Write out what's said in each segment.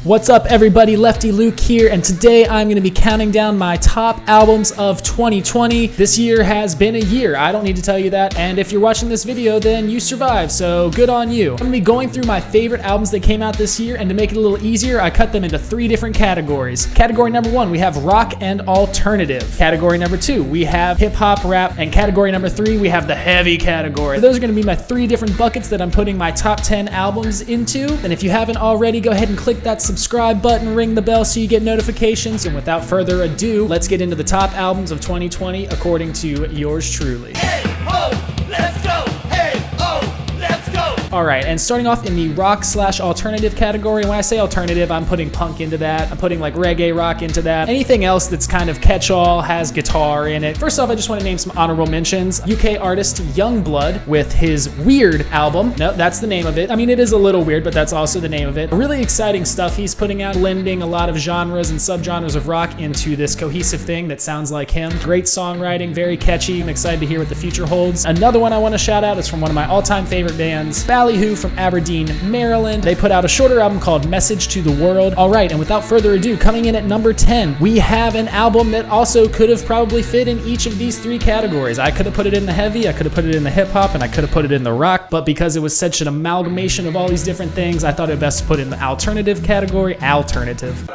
What's up everybody, Lefty Luke here, and today I'm going to be counting down my top albums of 2020. This year has been a year, I don't need to tell you that, and if you're watching this video then you survived, so good on you. I'm going to be going through my favorite albums that came out this year, and to make it a little easier, I cut them into 3 different categories. Category number 1, we have rock and alternative. Category number 2, we have hip hop, rap, and category number 3, we have the heavy category. So those are going to be my 3 different buckets that I'm putting my top 10 albums into, and if you haven't already, go ahead and click that subscribe button, ring the bell so you get notifications, and without further ado, let's get into the top albums of 2020 according to yours truly. Hey, ho, let's go! Hey, ho, let's go! Alright, and starting off in the rock/alternative category, when I say alternative, I'm putting punk into that, I'm putting like reggae rock into that, anything else that's kind of catch-all, has guitar in it. First off, I just want to name some honorable mentions. UK artist Youngblood with his Weird album. No, that's the name of it. I mean, it is a little weird, but that's also the name of it. Really exciting stuff he's putting out, blending a lot of genres and subgenres of rock into this cohesive thing that sounds like him. Great songwriting, very catchy. I'm excited to hear what the future holds. Another one I want to shout out is from one of my all-time favorite bands, Ballyhoo from Aberdeen, Maryland. They put out a shorter album called Message to the World. All right, and without further ado, coming in at number 10, we have an album that also could have probably fit in each of these 3 categories. I could have put it in the heavy, I could have put it in the hip hop, and I could have put it in the rock, but because it was such an amalgamation of all these different things, I thought it best to put it in the alternative category, alternative.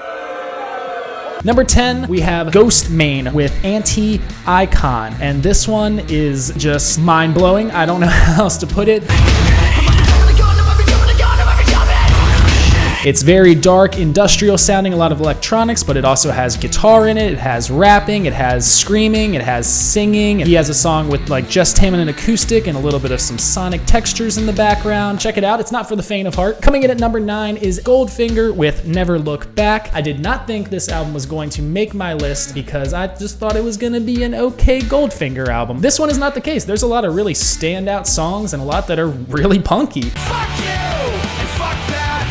Number 10, we have Ghostemane with Anti-Icon, and this one is just mind-blowing. I don't know how else to put it. It's very dark, industrial sounding, a lot of electronics, but it also has guitar in it, it has rapping, it has screaming, it has singing. He has a song with like just him and an acoustic and a little bit of some sonic textures in the background. Check it out, it's not for the faint of heart. Coming in at number 9 is Goldfinger with Never Look Back. I did not think this album was going to make my list because I just thought it was gonna be an okay Goldfinger album. This one is not the case. There's a lot of really standout songs and a lot that are really punky. Fuck you! And fuck that!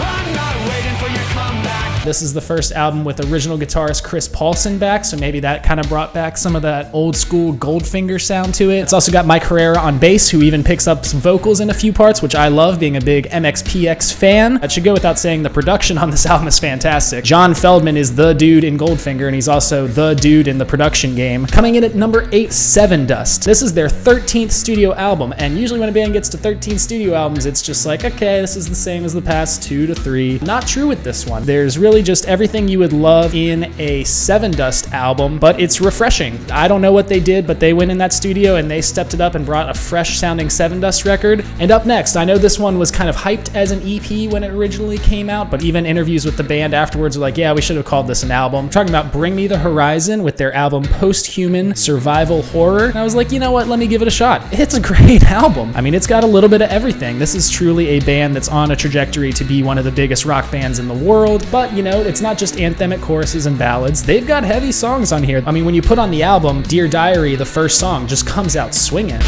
I'm not waiting for your comeback. This is the first album with original guitarist Chris Paulson back, so maybe that kind of brought back some of that old school Goldfinger sound to it. It's also got Mike Herrera on bass, who even picks up some vocals in a few parts, which I love, being a big MXPX fan. That should go without saying, the production on this album is fantastic. John Feldman is the dude in Goldfinger, and he's also the dude in the production game. Coming in at number 8, Sevendust. This is their 13th studio album, and usually when a band gets to 13 studio albums, it's just like, okay, this is the same as the past 2 to 3. Not true with this one. There's really just everything you would love in a Sevendust album, but it's refreshing. I don't know what they did, but they went in that studio and they stepped it up and brought a fresh sounding Sevendust record. And up next, I know this one was kind of hyped as an EP when it originally came out, but even interviews with the band afterwards were like, yeah, we should have called this an album. I'm talking about Bring Me the Horizon with their album Posthuman Survival Horror. And I was like, you know what, let me give it a shot. It's a great album. I mean, it's got a little bit of everything. This is truly a band that's on a trajectory to be one of the biggest rock bands in the world, but you know, it's not just anthemic choruses and ballads. They've got heavy songs on here. I mean, when you put on the album, Dear Diary, the first song, just comes out swinging.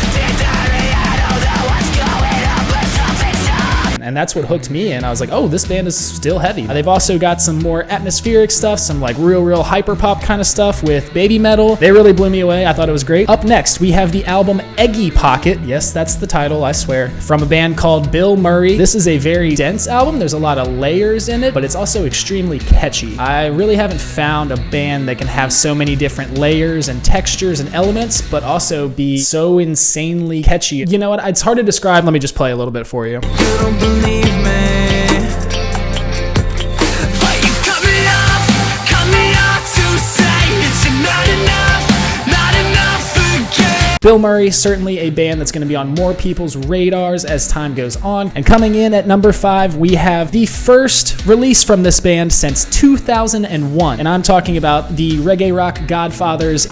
And that's what hooked me in. I was like, oh, this band is still heavy. They've also got some more atmospheric stuff, some like real hyper pop kind of stuff with Baby Metal. They really blew me away. I thought it was great. Up next, we have the album Eggy Pocket. Yes, that's the title, I swear. From a band called Bill Murray. This is a very dense album. There's a lot of layers in it, but it's also extremely catchy. I really haven't found a band that can have so many different layers and textures and elements, but also be so insanely catchy. You know what? It's hard to describe. Let me just play a little bit for you. Believe me, but you cut me off to say it's not enough again. Bill Murray, certainly a band that's going to be on more people's radars as time goes on. And coming in at number 5, we have the first release from this band since 2001. And I'm talking about the reggae rock godfathers.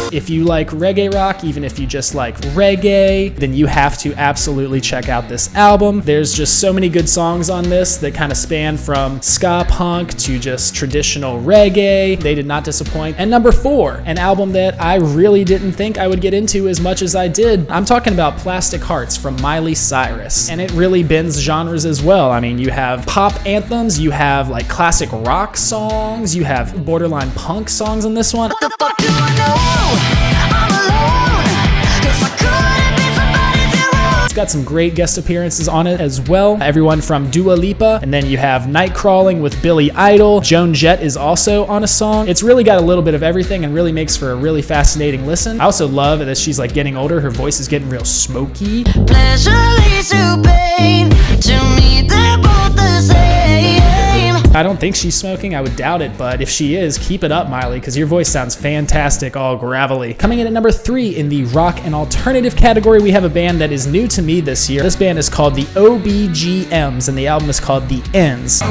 If you like reggae rock, even if you just like reggae, then you have to absolutely check out this album. There's just so many good songs on this that kind of span from ska punk to just traditional reggae. They did not disappoint. And number 4, an album that I really didn't think I would get into as much as I did. I'm talking about Plastic Hearts from Miley Cyrus. And it really bends genres as well. I mean, you have pop anthems, you have like classic rock songs, you have borderline punk songs on this one. What the fuck do I know? I'm alone, 'cause I couldn't be somebody's hero. got some great guest appearances on it as well. Everyone from Dua Lipa, and then you have Night Crawling with Billy Idol. Joan Jett is also on a song. It's really got a little bit of everything and really makes for a really fascinating listen. I also love that she's like getting older. Her voice is getting real smoky. Pleasure leads to pain. To me, they're both the same. I don't think she's smoking. I would doubt it, but if she is, keep it up, Miley, because your voice sounds fantastic, all gravelly. Coming in at number 3 in the rock and alternative category, we have a band that is new to me this year. This band is called the OBGMs, and the album is called The Ends.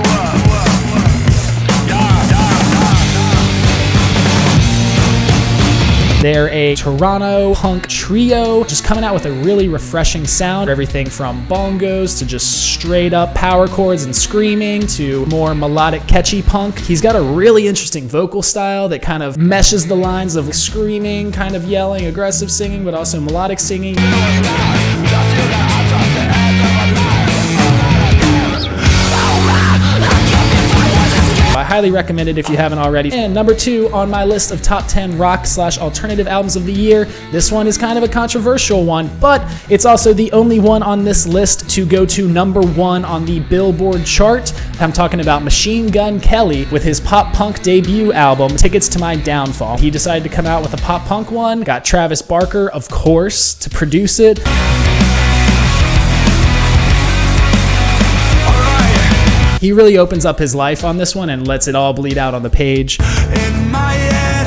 They're a Toronto punk trio, just coming out with a really refreshing sound. Everything from bongos to just straight up power chords and screaming to more melodic, catchy punk. He's got a really interesting vocal style that kind of meshes the lines of screaming, kind of yelling, aggressive singing, but also melodic singing. I highly recommend it if you haven't already. And number 2 on my list of top 10 rock/alternative albums of the year. This one is kind of a controversial one, but it's also the only one on this list to go to number 1 on the Billboard chart. I'm talking about Machine Gun Kelly with his pop punk debut album, Tickets to My Downfall. He decided to come out with a pop punk one, got Travis Barker, of course, to produce it. He really opens up his life on this one and lets it all bleed out on the page. In my head,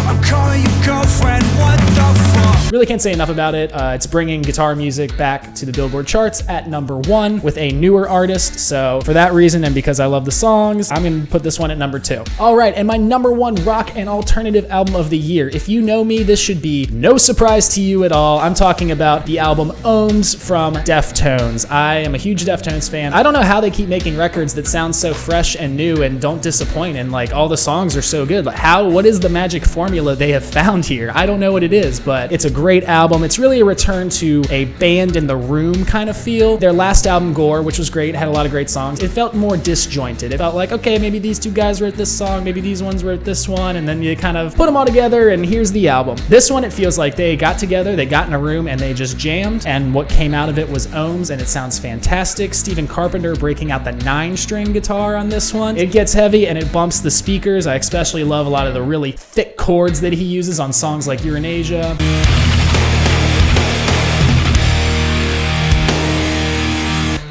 I'm calling you girlfriend, what the fuck? Really can't say enough about it. It's bringing guitar music back to the Billboard charts at number 1 with a newer artist. So for that reason, and because I love the songs, I'm gonna put this one at number 2. All right, and my number 1 rock and alternative album of the year. If you know me, this should be no surprise to you at all. I'm talking about the album Ohms from Deftones. I am a huge Deftones fan. I don't know how they keep making records that sound so fresh and new and don't disappoint, and like all the songs are so good. Like what is the magic formula they have found here? I don't know what it is, but it's a great album. It's really a return to a band in the room kind of feel. Their last album, Gore, which was great, had a lot of great songs. It felt more disjointed. It felt like, okay, maybe these 2 guys wrote this song, maybe these ones wrote this one, and then you kind of put them all together and here's the album. This one, it feels like they got together, they got in a room and they just jammed, and what came out of it was Ohms, and it sounds fantastic. Stephen Carpenter breaking out the 9-string guitar on this one. It gets heavy and it bumps the speakers. I especially love a lot of the really thick chords that he uses on songs like You're in Asia.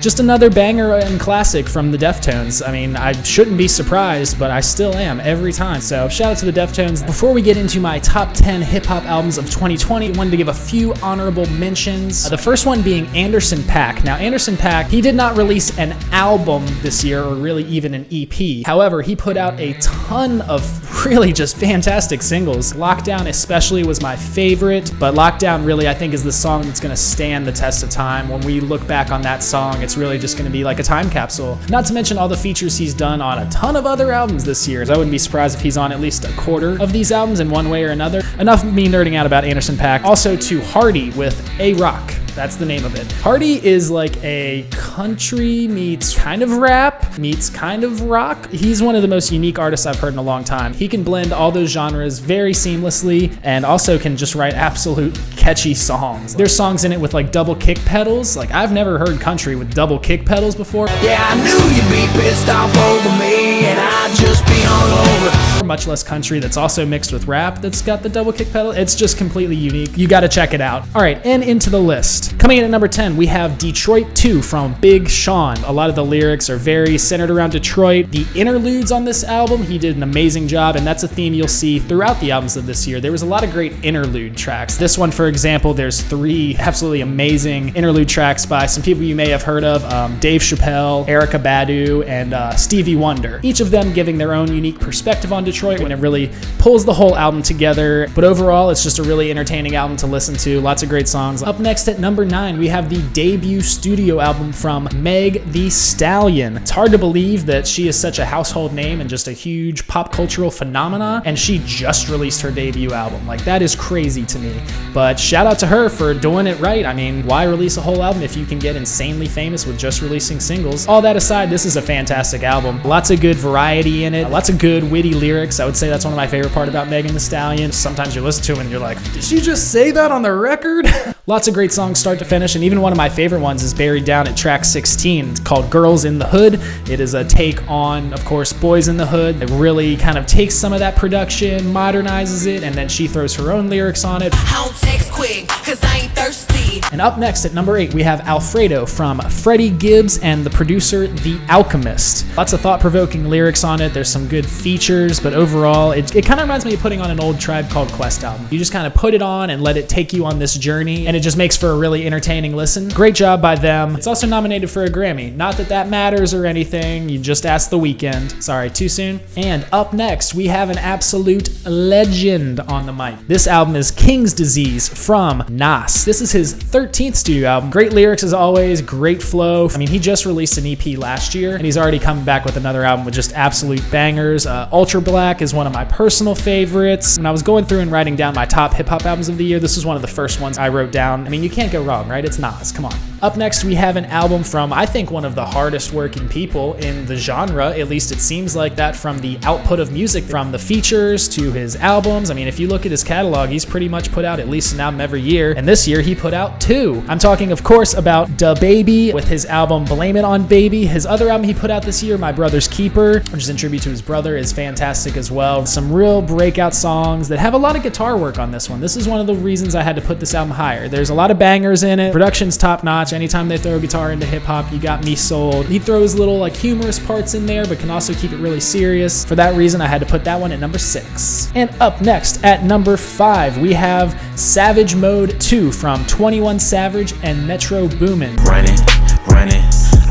Just another banger and classic from the Deftones. I mean, I shouldn't be surprised, but I still am every time. So shout out to the Deftones. Before we get into my top 10 hip-hop albums of 2020, I wanted to give a few honorable mentions. The first one being Anderson .Paak. Now, Anderson .Paak, he did not release an album this year, or really even an EP. However, he put out a ton of really just fantastic singles. Lockdown especially was my favorite, but Lockdown really, I think, is the song that's gonna stand the test of time. When we look back on that song, it's really just gonna be like a time capsule. Not to mention all the features he's done on a ton of other albums this year. I wouldn't be surprised if he's on at least a quarter of these albums in one way or another. Enough of me nerding out about Anderson .Paak. Also to Hardy with A Rock. That's the name of it. Hardy is like a country meets kind of rap, meets kind of rock. He's one of the most unique artists I've heard in a long time. He can blend all those genres very seamlessly and also can just write absolute catchy songs. There's songs in it with like double kick pedals. Like I've never heard country with double kick pedals before. Yeah, I knew you'd be pissed off over me, and I'd just be hungover. Much less country that's also mixed with rap that's got the double kick pedal. It's just completely unique. You gotta check it out. All right, and into the list. Coming in at number 10, we have Detroit 2 from Big Sean. A lot of the lyrics are very centered around Detroit. The interludes on this album, he did an amazing job, and that's a theme you'll see throughout the albums of this year. There was a lot of great interlude tracks. This one, for example, there's 3 absolutely amazing interlude tracks by some people you may have heard of, Dave Chappelle, Erykah Badu, and Stevie Wonder. Each of them giving their own unique perspective on Detroit, and it really pulls the whole album together. But overall, it's just a really entertaining album to listen to. Lots of great songs. Up next at number 9, we have the debut studio album from Meg Thee Stallion. It's hard to believe that she is such a household name and just a huge pop cultural phenomena, and she just released her debut album. Like, that is crazy to me. But shout out to her for doing it right. I mean, why release a whole album if you can get insanely famous with just releasing singles? All that aside, this is a fantastic album. Lots of good variety in it, lots of good witty lyrics. lyrics. I would say that's one of my favorite part about Megan Thee Stallion. Sometimes you listen to them and you're like, did she just say that on the record? Lots of great songs start to finish, and even one of my favorite ones is buried down at track 16. It's called Girls in the Hood. It is a take on, of course, Boys in the Hood. It really kind of takes some of that production, modernizes it, and then she throws her own lyrics on it. I don't text quick, cause I ain't thirsty. And up next at number 8, we have Alfredo from Freddie Gibbs and the producer The Alchemist. Lots of thought-provoking lyrics on it. There's some good features, but overall, it kind of reminds me of putting on an old Tribe Called Quest album. You just kind of put it on and let it take you on this journey, and it just makes for a really entertaining listen. Great job by them. It's also nominated for a Grammy. Not that that matters or anything. You just asked The Weeknd. Sorry, too soon. And up next, we have an absolute legend on the mic. This album is King's Disease from Nas. This is his 13th studio album. Great lyrics as always, great flow. I mean, he just released an EP last year, and he's already coming back with another album with just absolute bangers. Ultra Black is one of my personal favorites. When I was going through and writing down my top hip-hop albums of the year, this was one of the first ones I wrote down. I mean, you can't go wrong, right? It's Nas, come on. Up next, we have an album from, I think, one of the hardest working people in the genre. At least it seems like that from the output of music, from the features to his albums. I mean, if you look at his catalog, he's pretty much put out at least an album every year. And this year, he put out 2. I'm talking, of course, about DaBaby with his album Blame It on Baby. His other album he put out this year, My Brother's Keeper, which is in tribute to his brother, is fantastic as well. Some real breakout songs that have a lot of guitar work on this one. This is one of the reasons I had to put this album higher. There's a lot of bangers in it. Production's top notch. Anytime they throw a guitar into hip hop, you got me sold. He throws little like humorous parts in there, but can also keep it really serious. For that reason, I had to put that one at number 6. And up next at number 5, we have Savage Mode 2 from 21 Savage and Metro Boomin. Running,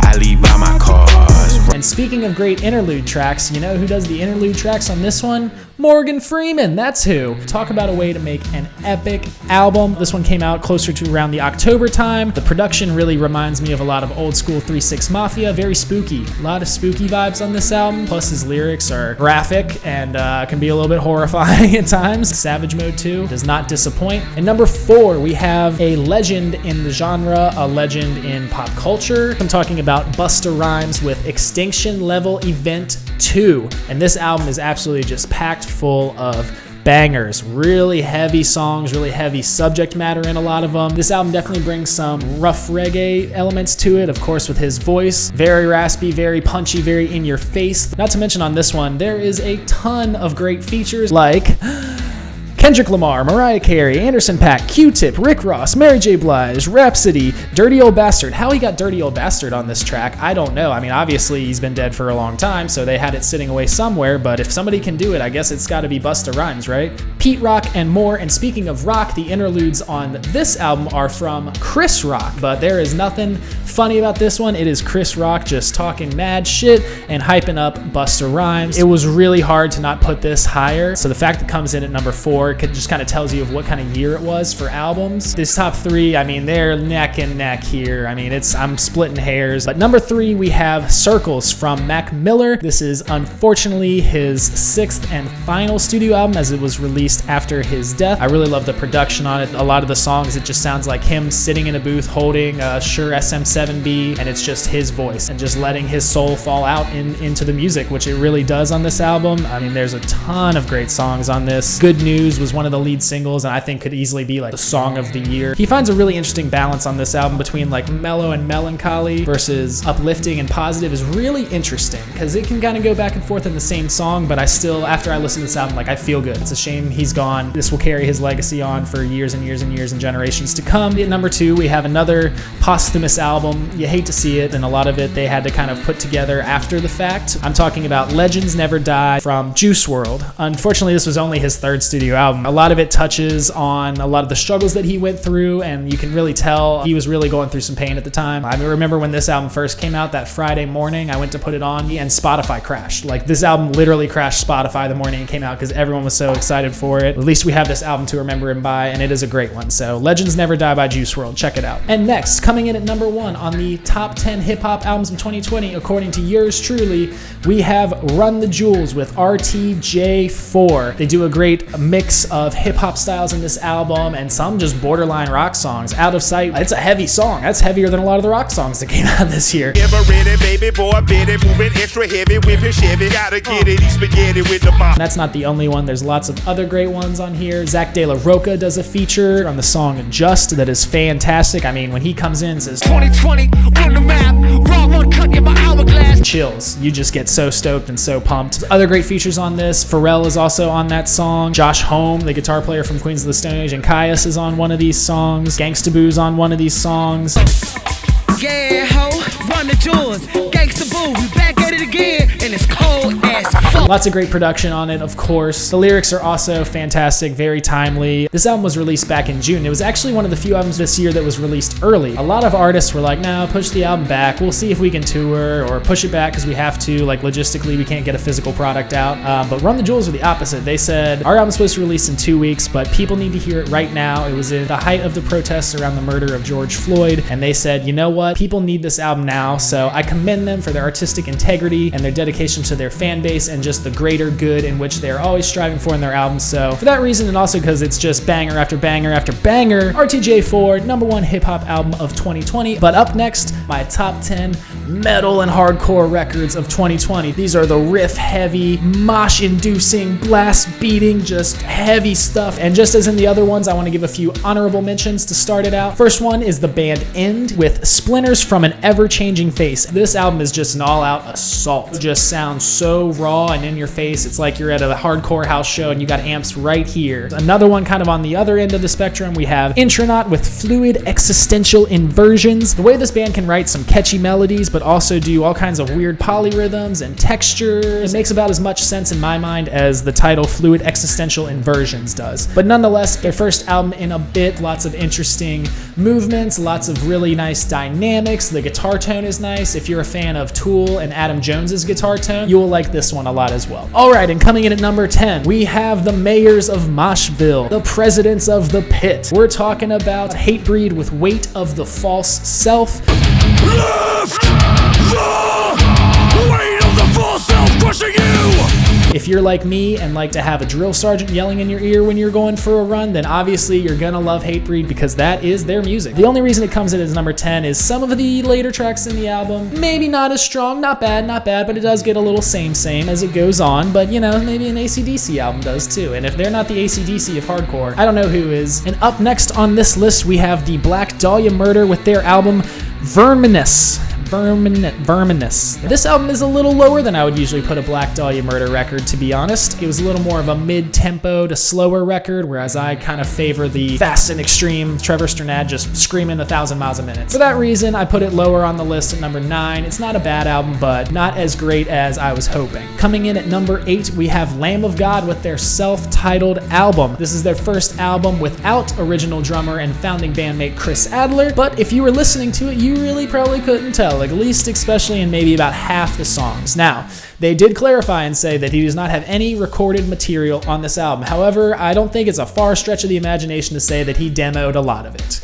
I leave by my cars. And speaking of great interlude tracks, you know who does the interlude tracks on this one? Morgan Freeman, that's who. Talk about a way to make an epic album. This one came out closer to around the October time. The production really reminds me of a lot of old school 3-6 Mafia, very spooky. A lot of spooky vibes on this album, plus his lyrics are graphic and can be a little bit horrifying at times. Savage Mode 2 does not disappoint. And number 4, we have a legend in the genre, a legend in pop culture. I'm talking about Busta Rhymes with Extinction Level Event 2. And this album is absolutely just packed full of bangers, really heavy songs, really heavy subject matter in a lot of them. This album definitely brings some rough reggae elements to it, of course with his voice. Very raspy, very punchy, very in your face. Not to mention on this one, there is a ton of great features like Kendrick Lamar, Mariah Carey, Anderson .Paak, Q-Tip, Rick Ross, Mary J. Blige, Rhapsody, Dirty Old Bastard. How he got Dirty Old Bastard on this track, I don't know. I mean, obviously he's been dead for a long time, so they had it sitting away somewhere, but if somebody can do it, I guess it's gotta be Busta Rhymes, right? Pete Rock and more. And speaking of rock, the interludes on this album are from Chris Rock, but there is nothing funny about this one. It is Chris Rock just talking mad shit and hyping up Busta Rhymes. It was really hard to not put this higher, so the fact it comes in at number 4 just kind of tells you of what kind of year it was for albums. This top 3, I mean, they're neck and neck here. I mean, I'm splitting hairs. But number 3, we have Circles from Mac Miller. This is unfortunately his 6th and final studio album, as it was released after his death. I really love the production on it. A lot of the songs, it just sounds like him sitting in a booth holding a Shure SM7B, and it's just his voice and just letting his soul fall out into the music, which it really does on this album. I mean, there's a ton of great songs on this. Good News was one of the lead singles, and I think could easily be like the song of the year. He finds a really interesting balance on this album between like mellow and melancholy versus uplifting and positive. Is really interesting because it can kind of go back and forth in the same song, but I still, after I listen to this album, like I feel good. It's a shame he's gone. This will carry his legacy on for years and years and years and generations to come. At number 2, we have another posthumous album. You hate to see it, and a lot of it they had to kind of put together after the fact. I'm talking about Legends Never Die from Juice WRLD. Unfortunately, this was only his 3rd studio album. A lot of it touches on a lot of the struggles that he went through, and you can really tell he was really going through some pain at the time. I remember when this album first came out, that Friday morning, I went to put it on, and Spotify crashed. Like, this album literally crashed Spotify the morning it came out because everyone was so excited for it. At least we have this album to remember him by, and it is a great one. So Legends Never Die by Juice WRLD. Check it out. And next, coming in at number 1 on the top 10 hip-hop albums of 2020, according to yours truly, we have Run the Jewels with RTJ4. They do a great mix of hip-hop styles in this album and some just borderline rock songs. Out of Sight, it's a heavy song. That's heavier than a lot of the rock songs that came out this year. Ever ready, baby boy, bit it, moving extra heavy, whipping Chevy, gotta get it, eat spaghetti with the mom. That's not the only one. There's lots of other great ones on here. Zach De La Roca does a feature on the song Just that is fantastic. I mean, when he comes in and says 2020, run the map, raw one cut in my hourglass. chills. You just get so stoked and so pumped. Other great features on this. Pharrell is also on that song. Josh Homme, the guitar player from Queens of the Stone Age, and Caius is on one of these songs. Gangsta Boo's on one of these songs. Yeah, ho, run the jewels, gangsta boo, we back at it again, and it's cold as fuck. Lots of great production on it, of course. The lyrics are also fantastic, very timely. This album was released back in June. It was actually one of the few albums this year that was released early. A lot of artists were like, no, push the album back. We'll see if we can tour, or push it back because we have to. Like, logistically, we can't get a physical product out. But Run the Jewels were the opposite. They said, our album's supposed to release in 2 weeks, but people need to hear it right now. It was in the height of the protests around the murder of George Floyd, and they said, you know what? People need this album now, so I commend them for their artistic integrity and their dedication to their fan base and just the greater good in which they're always striving for in their albums. So for that reason, and also because it's just banger after banger after banger, RTJ4, #1 hip-hop album of 2020. But up next, my top 10 metal and hardcore records of 2020. These are the riff-heavy, mosh-inducing, blast-beating, just heavy stuff. And just as in the other ones, I want to give a few honorable mentions to start it out. First one is the band End with Splinters from an Ever-Changing Face. This album is just an all-out assault. It just sounds so raw and in your face. It's like you're at a hardcore house show and you got amps right here. Another one kind of on the other end of the spectrum, we have Intronaut with Fluid Existential Inversions. The way this band can write some catchy melodies, but also do all kinds of weird polyrhythms and texture, it makes about as much sense in my mind as the title Fluid Existential Inversions does. But nonetheless, their first album in a bit, lots of interesting movements, lots of really nice dynamics. The guitar tone is nice. If you're a fan of Tool and Adam Jones's guitar tone, you will like this one a lot as well. All right, and coming in at number 10, we have the Mayors of Moshville, the Presidents of the Pit. We're talking about Hatebreed with Weight of the False Self. Lift the weight of the false self pushing you. If you're like me and like to have a drill sergeant yelling in your ear when you're going for a run, then obviously you're gonna love Hatebreed because that is their music. The only reason it comes in as number 10 is some of the later tracks in the album, maybe not as strong, not bad, but it does get a little same as it goes on, but you know, maybe an AC/DC album does too. And if they're not the AC/DC of hardcore, I don't know who is. And up next on this list, we have the Black Dahlia Murder with their album Verminous. This album is a little lower than I would usually put a Black Dahlia Murder record, to be honest. It was a little more of a mid-tempo to slower record, whereas I kind of favor the fast and extreme Trevor Strnad just screaming 1,000 miles a minute. For that reason, I put it lower on the list at number 9. It's not a bad album, but not as great as I was hoping. Coming in at number 8, we have Lamb of God with their self-titled album. This is their first album without original drummer and founding bandmate Chris Adler, but if you were listening to it, you really probably couldn't tell. Like, at least especially in maybe about half the songs. Now, they did clarify and say that he does not have any recorded material on this album. However, I don't think it's a far stretch of the imagination to say that he demoed a lot of it.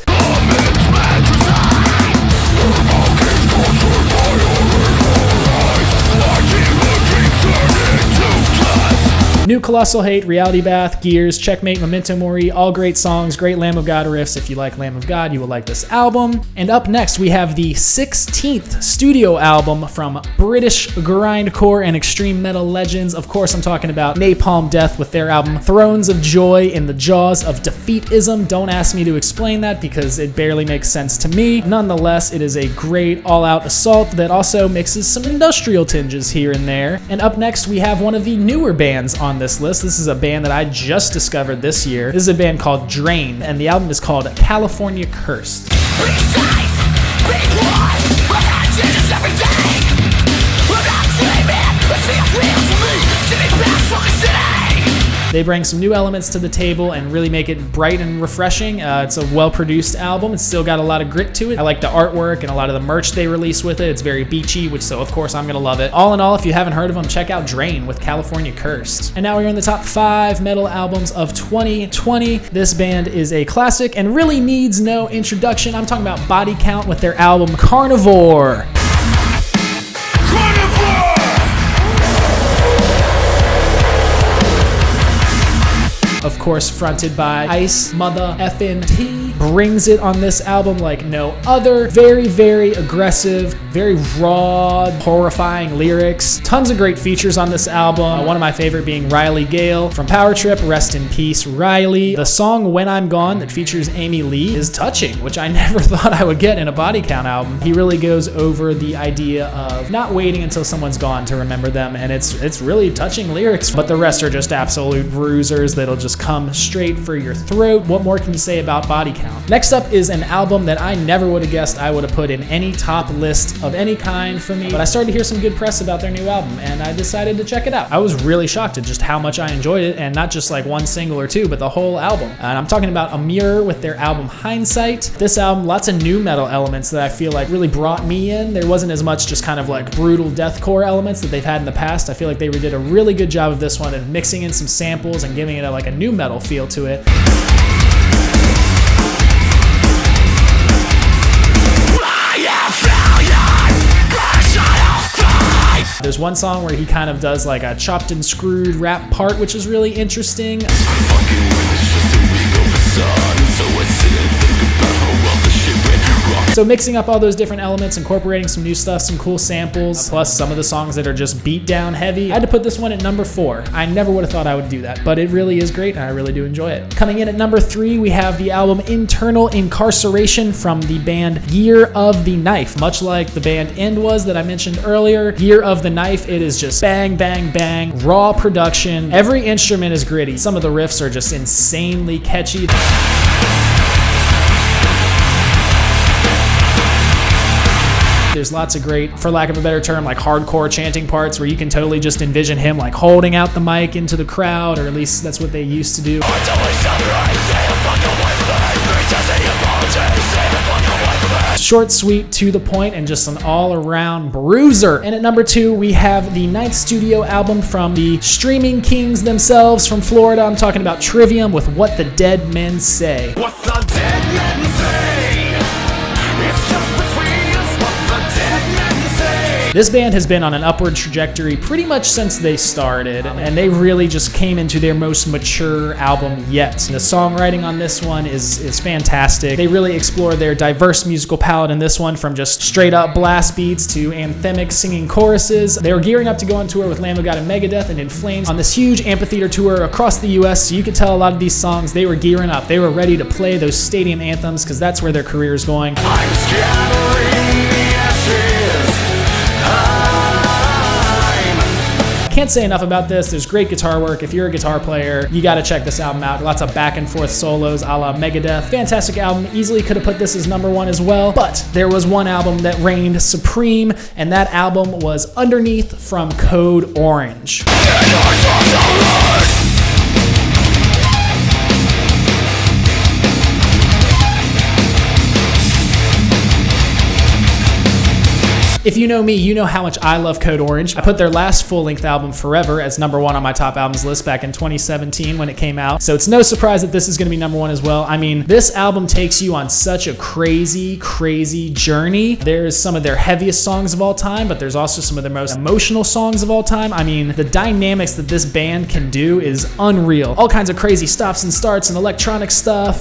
New Colossal Hate, Reality Bath, Gears, Checkmate, Memento Mori, all great songs, great Lamb of God riffs. If you like Lamb of God, you will like this album. And up next, we have the 16th studio album from British grindcore and extreme metal legends. Of course, I'm talking about Napalm Death with their album Thrones of Joy in the Jaws of Defeatism. Don't ask me to explain that because it barely makes sense to me. Nonetheless, it is a great all-out assault that also mixes some industrial tinges here and there. And up next, we have one of the newer bands on this list. This is a band that I just discovered this year. This is a band called Drain, and the album is called California Cursed. They bring some new elements to the table and really make it bright and refreshing. It's a well-produced album. It's still got a lot of grit to it. I like the artwork and a lot of the merch they release with it. It's very beachy, so of course I'm gonna love it. All in all, if you haven't heard of them, check out Drain with California Cursed. And now we're in the top 5 metal albums of 2020. This band is a classic and really needs no introduction. I'm talking about Body Count with their album Carnivore. Of course, fronted by Ice Mother Effin' T, brings it on this album like no other. Very, very aggressive, very raw, horrifying lyrics. Tons of great features on this album. One of my favorite being Riley Gale from Power Trip. Rest in peace, Riley. The song When I'm Gone that features Amy Lee is touching, which I never thought I would get in a Body Count album. He really goes over the idea of not waiting until someone's gone to remember them, and it's really touching lyrics, but the rest are just absolute bruisers that'll just come straight for your throat. What more can you say about Body Count? Next up is an album that I never would have guessed I would have put in any top list of any kind for me, but I started to hear some good press about their new album, and I decided to check it out. I was really shocked at just how much I enjoyed it, and not just like one single or two, but the whole album. And I'm talking about Amir with their album Hindsight. This album, lots of new metal elements that I feel like really brought me in. There wasn't as much just kind of like brutal deathcore elements that they've had in the past. I feel like they did a really good job of this one and mixing in some samples and giving it like a new metal feel to it. There's one song where he kind of does like a chopped and screwed rap part, which is really interesting. So mixing up all those different elements, incorporating some new stuff, some cool samples, plus some of the songs that are just beat down heavy. I had to put this one at number 4. I never would have thought I would do that, but it really is great and I really do enjoy it. Coming in at number 3, we have the album Internal Incarceration from the band Year of the Knife. Much like the band End was that I mentioned earlier, Year of the Knife, it is just bang, bang, bang, raw production. Every instrument is gritty. Some of the riffs are just insanely catchy. There's lots of great, for lack of a better term, like hardcore chanting parts where you can totally just envision him like holding out the mic into the crowd, or at least that's what they used to do. Short, sweet, to the point, and just an all-around bruiser. And at number 2, we have the 9th studio album from the streaming kings themselves from Florida. I'm talking about Trivium with What the Dead Men Say. What the dead men say, it's just between us, what the dead men say. This band has been on an upward trajectory pretty much since they started, and they really just came into their most mature album yet. The songwriting on this one is fantastic. They really explore their diverse musical palette in this one, from just straight up blast beats to anthemic singing choruses. They were gearing up to go on tour with Lamb of God and Megadeth and In Flames on this huge amphitheater tour across the US, so you could tell a lot of these songs, they were gearing up. They were ready to play those stadium anthems because that's where their career is going. I'm scattering the ashes. Can't say enough about this. There's great guitar work. If you're a guitar player, you gotta check this album out. Lots of back and forth solos a la Megadeth. Fantastic album. Easily could have put this as number 1 as well, but there was one album that reigned supreme, and that album was Underneath from Code Orange. If you know me, you know how much I love Code Orange. I put their last full-length album, Forever, as number 1 on my top albums list back in 2017 when it came out. So it's no surprise that this is gonna be number 1 as well. I mean, this album takes you on such a crazy, crazy journey. There's some of their heaviest songs of all time, but there's also some of their most emotional songs of all time. I mean, the dynamics that this band can do is unreal. All kinds of crazy stops and starts and electronic stuff.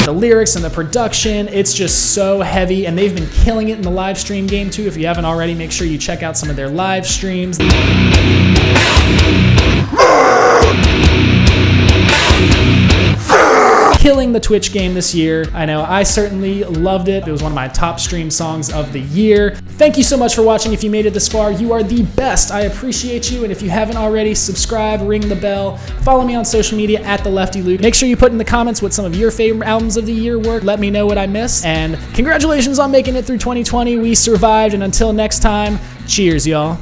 The lyrics and the production, it's just so heavy, and they've been killing it in the live stream game too. If you haven't already, make sure you check out some of their live streams. Killing the Twitch game this year. I know I certainly loved it. It was one of my top stream songs of the year. Thank you so much for watching. If you made it this far, you are the best. I appreciate you. And if you haven't already, subscribe, ring the bell, follow me on social media at the Lefty Luke. Make sure you put in the comments what some of your favorite albums of the year were. Let me know what I missed. And congratulations on making it through 2020. We survived. And until next time, cheers, y'all.